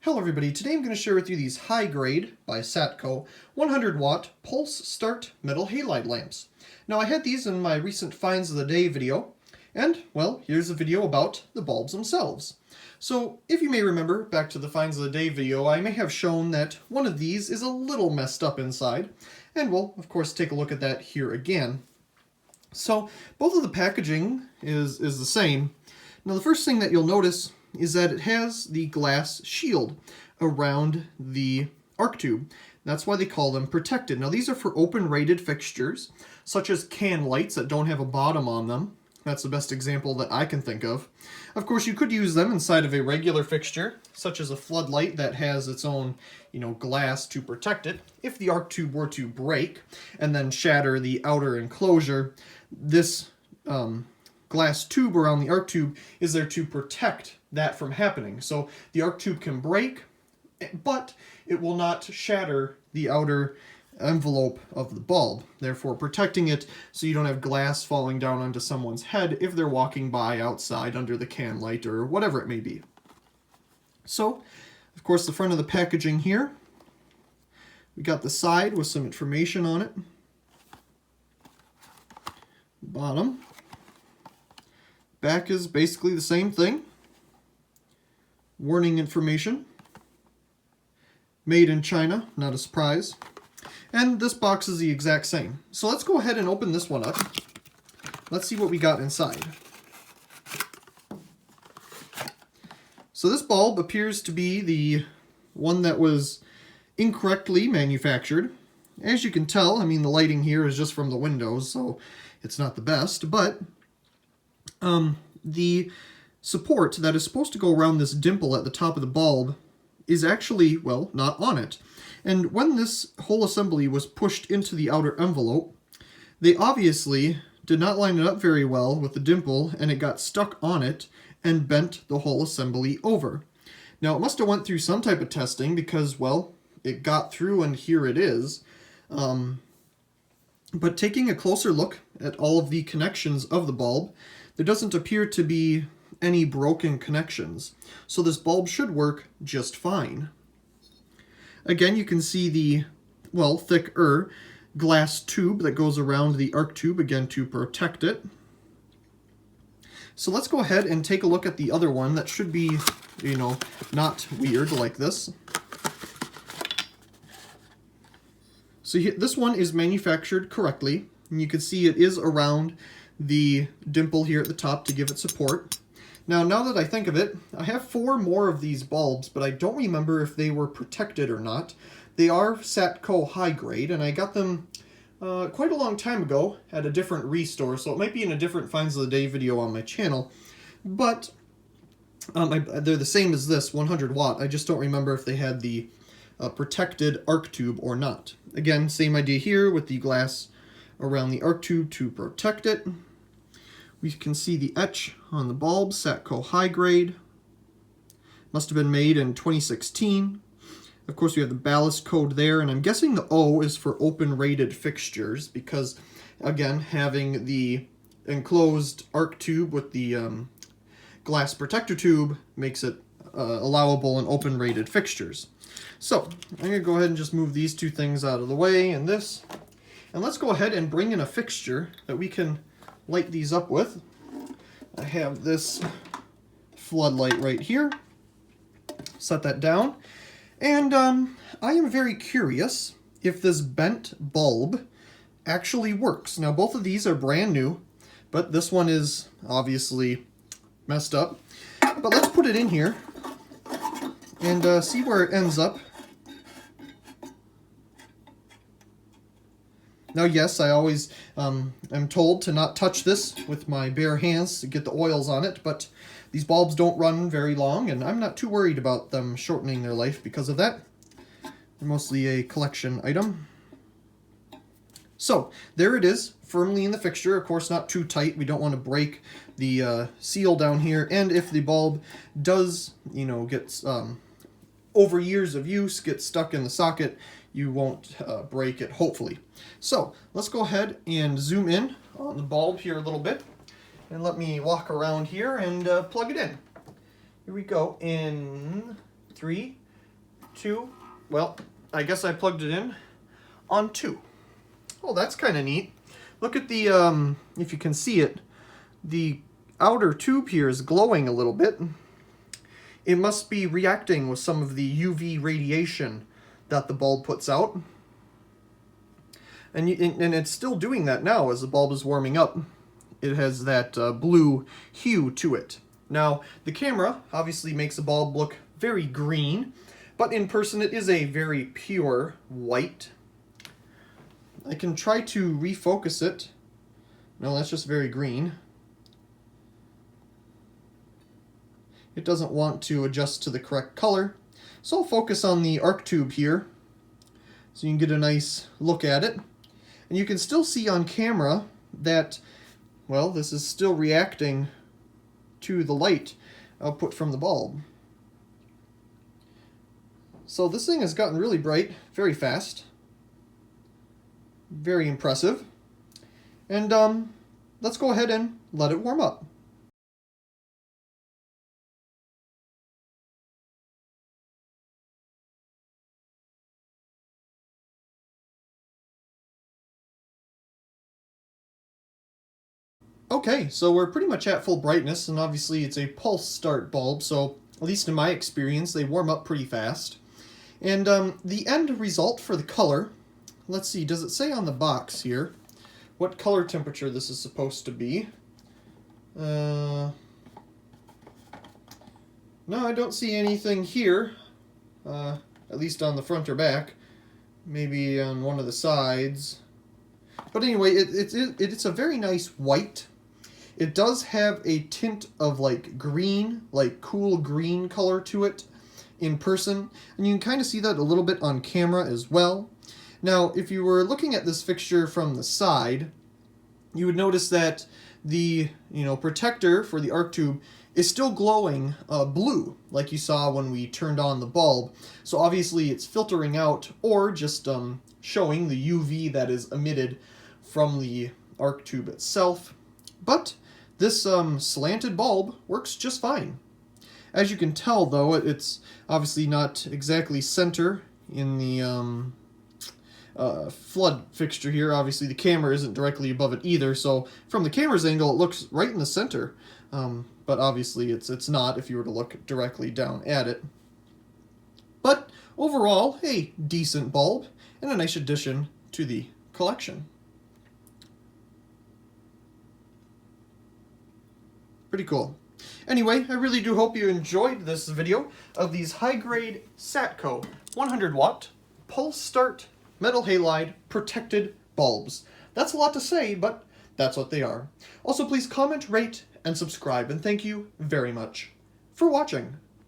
Hello everybody, today I'm going to share with you these Hygrade by Satco 100watt pulse start metal halide lamps. Now I had these in my recent finds of the day video, and well, here's a video about the bulbs themselves. So if you may remember, back to the finds of the day video, I may have shown that one of these is a little messed up inside, and we'll of course take a look at that here again. So both of the packaging is the same. Now the first thing that you'll notice is that it has the glass shield around the arc tube. That's why they call them protected. Now these are for open rated fixtures, such as can lights that don't have a bottom on them. That's the best example that I can think of. Of course, you could use them inside of a regular fixture, such as a floodlight that has its own, glass to protect it. If the arc tube were to break and then shatter the outer enclosure, this glass tube around the arc tube is there to protect that from happening. So the arc tube can break, but it will not shatter the outer envelope of the bulb, therefore protecting it so you don't have glass falling down onto someone's head if they're walking by outside under the can light or whatever it may be. So, of course, the front of the packaging here, we got the side with some information on it. Bottom. Back is basically the same thing. Warning information. Made in China, not a surprise. And this box is the exact same. So let's go ahead and open this one up. Let's see what we got inside. So this bulb appears to be the one that was incorrectly manufactured. As you can tell, the lighting here is just from the windows, so it's not the best, but the support that is supposed to go around this dimple at the top of the bulb is actually, well, not on it. And when this whole assembly was pushed into the outer envelope, they obviously did not line it up very well with the dimple, and it got stuck on it and bent the whole assembly over. Now, it must have went through some type of testing because, well, it got through and here it is. But taking a closer look at all of the connections of the bulb, there doesn't appear to be any broken connections, so this bulb should work just fine. Again, you can see the, well, thicker glass tube that goes around the arc tube, again, to protect it. So let's go ahead and take a look at the other one that should be, not weird like this. So this one is manufactured correctly, and you can see it is around the dimple here at the top to give it support. Now that I think of it, I have 4 more of these bulbs, but I don't remember if they were protected or not. They are Satco Hygrade, and I got them quite a long time ago at a different restore, so it might be in a different Finds of the Day video on my channel. But they're the same as this, 100 watt. I just don't remember if they had the protected arc tube or not. Again, same idea here with the glass around the arc tube to protect it. We can see the etch on the bulb, Satco Hygrade. Must have been made in 2016. Of course, we have the ballast code there, and I'm guessing the O is for open rated fixtures because, again, having the enclosed arc tube with the glass protector tube makes it allowable in open rated fixtures. So, I'm going to go ahead and just move these 2 things out of the way and this. And let's go ahead and bring in a fixture that we can light these up with. I have this floodlight right here. Set that down. And I am very curious if this bent bulb actually works. Now both of these are brand new, but this one is obviously messed up. But let's put it in here and see where it ends up. Now, yes, I always am told to not touch this with my bare hands to get the oils on it, but these bulbs don't run very long, and I'm not too worried about them shortening their life because of that. They're mostly a collection item. So, there it is, firmly in the fixture. Of course, not too tight. We don't want to break the seal down here, and if the bulb does, get over years of use, get stuck in the socket, you won't break it, hopefully. So let's go ahead and zoom in on the bulb here a little bit, and let me walk around here and plug it in. Here we go in 3, 2. Well, I guess I plugged it in on 2. Oh, that's kind of neat. Look at the, if you can see it, the outer tube here is glowing a little bit. It must be reacting with some of the UV radiation that the bulb puts out. And it's still doing that now as the bulb is warming up. It has that blue hue to it. Now, the camera obviously makes the bulb look very green, but in person it is a very pure white. I can try to refocus it. No, that's just very green. It doesn't want to adjust to the correct color. So I'll focus on the arc tube here so you can get a nice look at it. And you can still see on camera that, well, this is still reacting to the light output from the bulb. So this thing has gotten really bright very fast. Very impressive. And let's go ahead and let it warm up. Okay, so we're pretty much at full brightness, and obviously it's a pulse start bulb, so at least in my experience, they warm up pretty fast. And the end result for the color, let's see, does it say on the box here what color temperature this is supposed to be? No, I don't see anything here, at least on the front or back. Maybe on one of the sides. But anyway, it's a very nice white. It does have a tint of like green, like cool green color to it in person, and you can kind of see that a little bit on camera as well. Now, if you were looking at this fixture from the side, you would notice that the protector for the arc tube is still glowing blue, like you saw when we turned on the bulb. So obviously it's filtering out or just showing the UV that is emitted from the arc tube itself. But this slanted bulb works just fine. As you can tell, though, it's obviously not exactly center in the flood fixture here. Obviously the camera isn't directly above it either, so from the camera's angle it looks right in the center. But obviously it's not if you were to look directly down at it. But overall, a decent bulb and a nice addition to the collection. Pretty cool. Anyway, I really do hope you enjoyed this video of these Hygrade Satco 100watt pulse start metal halide protected bulbs. That's a lot to say, but that's what they are. Also, please comment, rate, and subscribe, and thank you very much for watching.